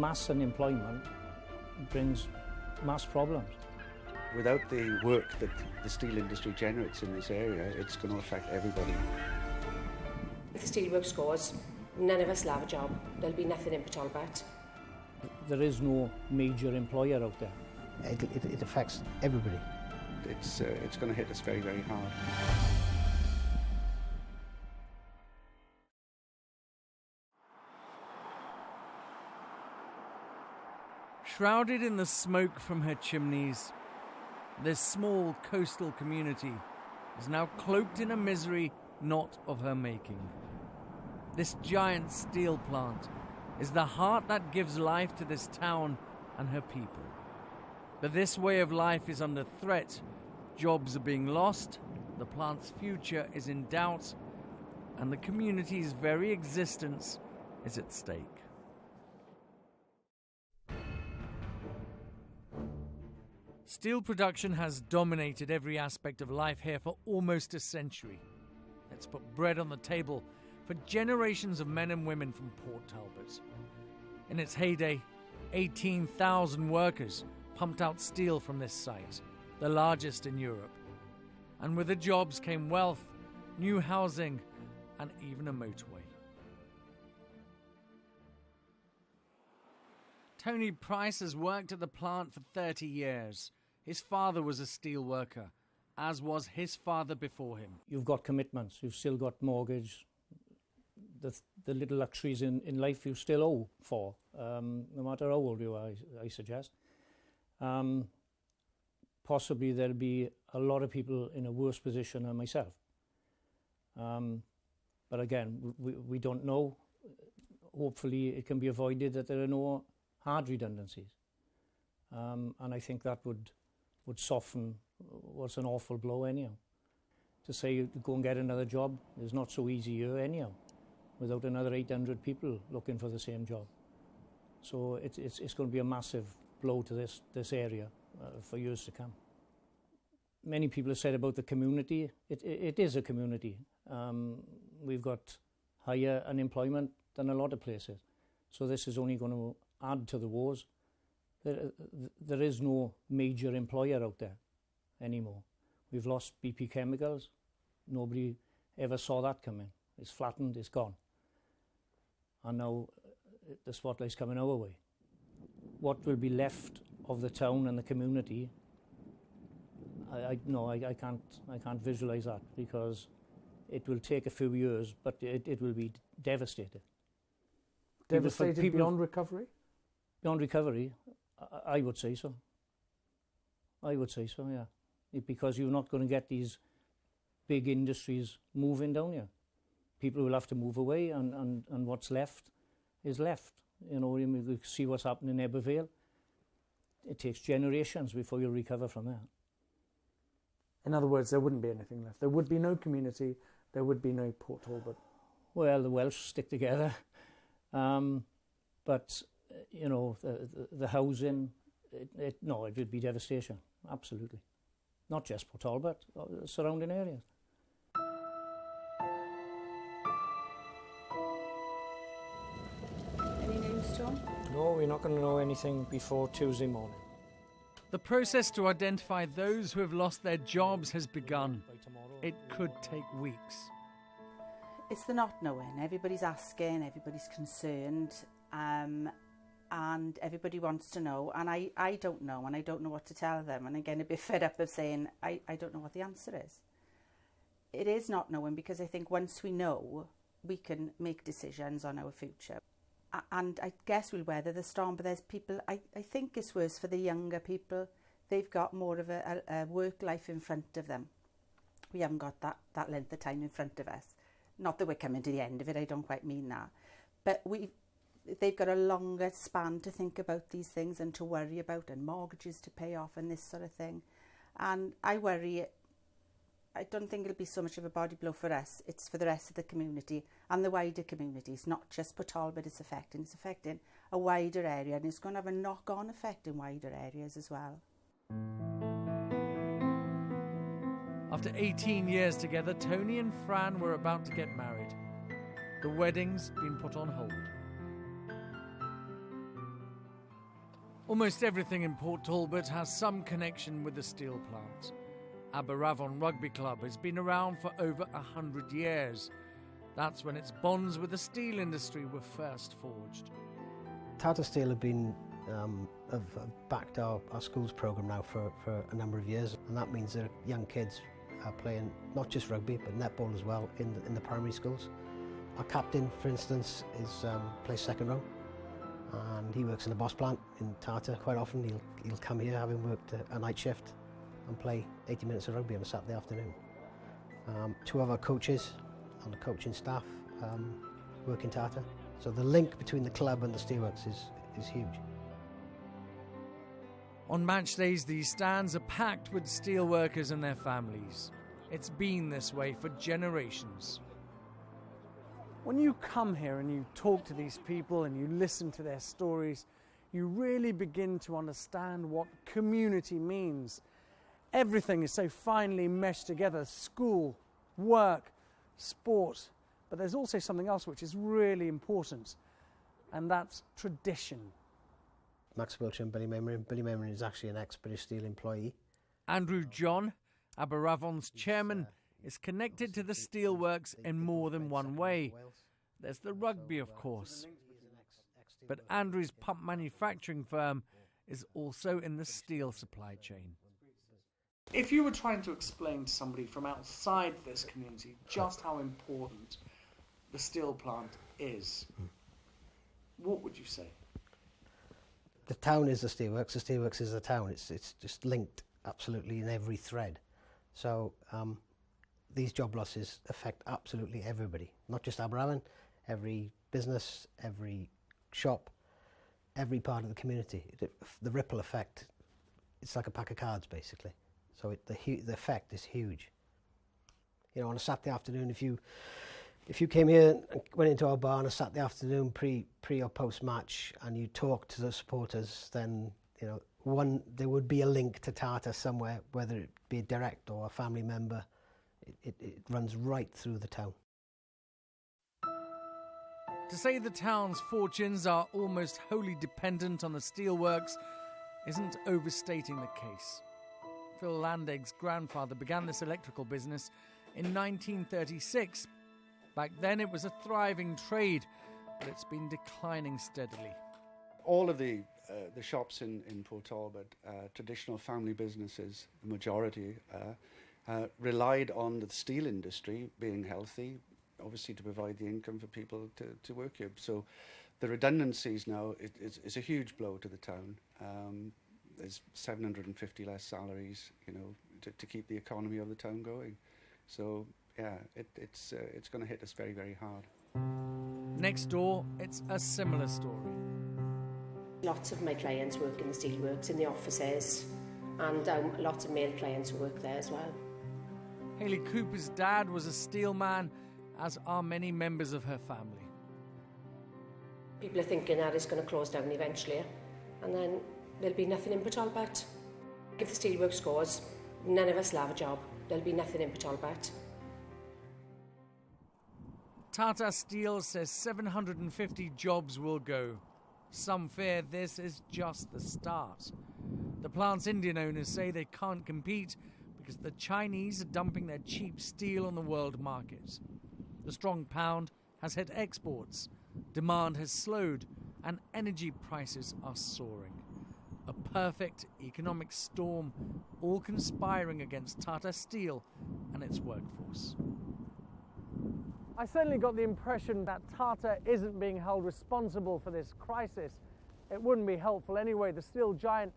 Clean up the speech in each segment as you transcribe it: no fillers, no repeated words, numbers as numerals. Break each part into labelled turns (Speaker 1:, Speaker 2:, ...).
Speaker 1: mass unemployment brings mass problems.
Speaker 2: Without the work that the steel industry generates in this area, it's going to affect everybody.
Speaker 3: If the steelworks goes, none of us will have a job. There'll be nothing in Port Talbot.
Speaker 1: There is no major employer out there.
Speaker 4: It affects everybody.
Speaker 2: It's going to hit us very, very hard.
Speaker 5: Shrouded in the smoke from her chimneys, this small coastal community is now cloaked in a misery not of her making. This giant steel plant is the heart that gives life to this town and her people. But this way of life is under threat. Jobs are being lost, the plant's future is in doubt, and the community's very existence is at stake. Steel production has dominated every aspect of life here for almost a century. It's put bread on the table for generations of men and women from Port Talbot. In its heyday, 18,000 workers pumped out steel from this site, the largest in Europe. And with the jobs came wealth, new housing, and even a motorway. Tony Price has worked at the plant for 30 years. His father was a steel worker, as was his father before him.
Speaker 1: You've got commitments, you've still got mortgage, the little luxuries in life you still owe for, no matter how old you are, I suggest. Possibly there'll be a lot of people in a worse position than myself. But again, we don't know. Hopefully it can be avoided that there are no hard redundancies. And I think that would soften what's an awful blow anyhow. To say to go and get another job is not so easy here anyhow, without another 800 people looking for the same job. So it's going to be a massive blow to this area for years to come. Many people have said about the community. It is a community. We've got higher unemployment than a lot of places. So this is only going to add to the woes. There is no major employer out there anymore. We've lost BP Chemicals. Nobody ever saw that coming. It's flattened, it's gone. And now the spotlight's coming our way. What will be left of the town and the community, I can't visualise that, because it will take a few years, but it will be devastated.
Speaker 6: Devastated beyond recovery?
Speaker 1: Beyond recovery, I would say so. I would say so, yeah. Because you're not going to get these big industries moving down here. People will have to move away, and what's left is left. You know, you see what's happening in Ebervale. It takes generations before you recover from that.
Speaker 6: In other words, there wouldn't be anything left. There would be no community. There would be no Port Talbot.
Speaker 1: Well, the Welsh stick together. But, you know, the housing, it would be devastation. Absolutely. Not just Port Talbot, surrounding areas.
Speaker 3: Any news, Tom?
Speaker 1: No, we're not going to know anything before Tuesday morning.
Speaker 5: The process to identify those who have lost their jobs has begun. It could take weeks.
Speaker 7: It's the not knowing. Everybody's asking, everybody's concerned, and everybody wants to know, and I don't know, and I don't know what to tell them, and I'm getting a bit fed up of saying I don't know what the answer is. It is not knowing, because I think once we know, we can make decisions on our future. And I guess we'll weather the storm, but there's people, I think it's worse for the younger people. They've got more of a work life in front of them. We haven't got that length of time in front of us. Not that we're coming to the end of it, I don't quite mean that. But they've got a longer span to think about these things and to worry about, and mortgages to pay off and this sort of thing. And I worry, I don't think it'll be so much of a body blow for us. It's for the rest of the community and the wider community. It's not just Port Talbot it's affecting a wider area, and it's going to have a knock-on effect in wider areas as well.
Speaker 5: After 18 years together, Tony and Fran were about to get married. The wedding's been put on hold. Almost everything in Port Talbot has some connection with the steel plant. Aberavon Rugby Club has been around for over 100 years. That's when its bonds with the steel industry were first forged.
Speaker 4: Tata Steel have backed our schools programme now for a number of years, and that means that young kids are playing not just rugby but netball as well in the primary schools. Our captain, for instance, plays second row, and he works in the Boss plant in Tata. Quite often he'll come here having worked a night shift and play 80 minutes of rugby on a Saturday afternoon. Two of our coaches on the coaching staff work in Tata. So the link between the club and the steelworks is huge.
Speaker 5: On match days, these stands are packed with steelworkers and their families. It's been this way for generations.
Speaker 6: When you come here and you talk to these people and you listen to their stories, you really begin to understand what community means. Everything is so finely meshed together: school, work, sport. But there's also something else which is really important, and that's tradition.
Speaker 4: Max Wiltshire and Billy Memrin. Billy Memrin is actually an ex-British Steel employee.
Speaker 5: Andrew John, Aberavon's chairman, is connected to the steelworks in more than one way. There's the rugby, of course. But Andrew's pump manufacturing firm is also in the steel supply chain.
Speaker 6: If you were trying to explain to somebody from outside this community just how important the steel plant is, what would you say?
Speaker 4: The town is the steelworks. The steelworks is the town. It's just linked absolutely in every thread. So these job losses affect absolutely everybody, not just Aberavon, every business, every shop, every part of the community. The ripple effect, it's like a pack of cards basically. So the effect is huge. You know, on a Saturday afternoon, if you came here and went into our bar on a Saturday afternoon pre or post match and you talked to the supporters, then you know there would be a link to Tata somewhere, whether it be direct or a family member. It runs right through the town.
Speaker 5: To say the town's fortunes are almost wholly dependent on the steelworks isn't overstating the case. Phil Landeg's grandfather began this electrical business in 1936. Back then it was a thriving trade, but it's been declining steadily.
Speaker 2: All of the shops in Port Talbot, traditional family businesses, the majority, relied on the steel industry being healthy, obviously to provide the income for people to work here. So the redundancies now is a huge blow to the town. There's 750 less salaries, you know, to keep the economy of the town going. So yeah, it's going to hit us very, very hard.
Speaker 5: Next door, it's a similar story.
Speaker 3: Lots of my clients work in the steelworks, in the offices, and lots of male clients who work there as well.
Speaker 5: Hayley Cooper's dad was a steelman, as are many members of her family.
Speaker 3: People are thinking that it's going to close down eventually, and then there'll be nothing in Port Talbot. If the steelworks goes, none of us will have a job. There'll be nothing in Port Talbot.
Speaker 5: Tata Steel says 750 jobs will go. Some fear this is just the start. The plant's Indian owners say they can't compete because the Chinese are dumping their cheap steel on the world market. The strong pound has hit exports, demand has slowed, and energy prices are soaring. A perfect economic storm, all conspiring against Tata Steel and its workforce.
Speaker 6: I certainly got the impression that Tata isn't being held responsible for this crisis. It wouldn't be helpful anyway. The steel giant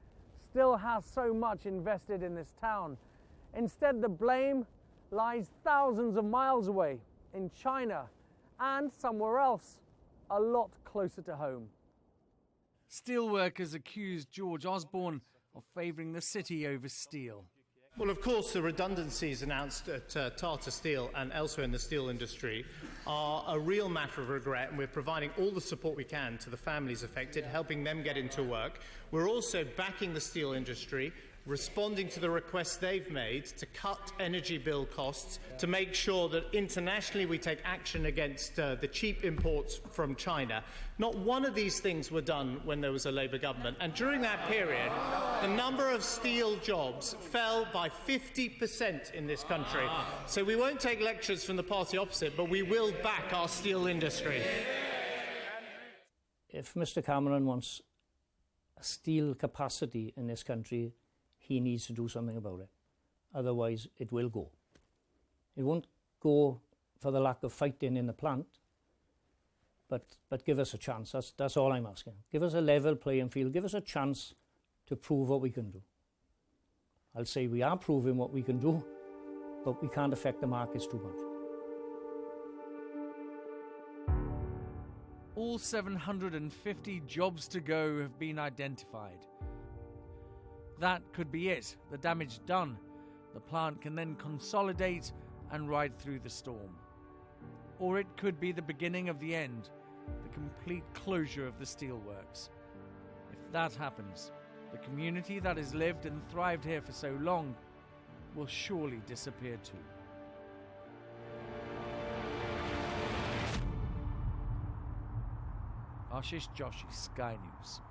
Speaker 6: still has so much invested in this town. Instead, the blame lies thousands of miles away in China and somewhere else, a lot closer to home.
Speaker 5: Steelworkers accused George Osborne of favouring the city over steel.
Speaker 8: Well, of course, the redundancies announced at Tata Steel and elsewhere in the steel industry are a real matter of regret, and we're providing all the support we can to the families affected, helping them get into work. We're also backing the steel industry, responding to the requests they've made to cut energy bill costs, to make sure that internationally we take action against the cheap imports from China. Not one of these things were done when there was a Labour government. And during that period, the number of steel jobs fell by 50% in this country. So we won't take lectures from the party opposite, but we will back our steel industry.
Speaker 1: If Mr Cameron wants a steel capacity in this country, he needs to do something about it. Otherwise, it will go. It won't go for the lack of fighting in the plant, but give us a chance. That's all I'm asking. Give us a level playing field. Give us a chance to prove what we can do. I'll say we are proving what we can do, but we can't affect the markets too much.
Speaker 5: All 750 jobs to go have been identified. That could be it, the damage done. The plant can then consolidate and ride through the storm. Or it could be the beginning of the end, the complete closure of the steelworks. If that happens, the community that has lived and thrived here for so long will surely disappear too. Ashish Joshi, Sky News.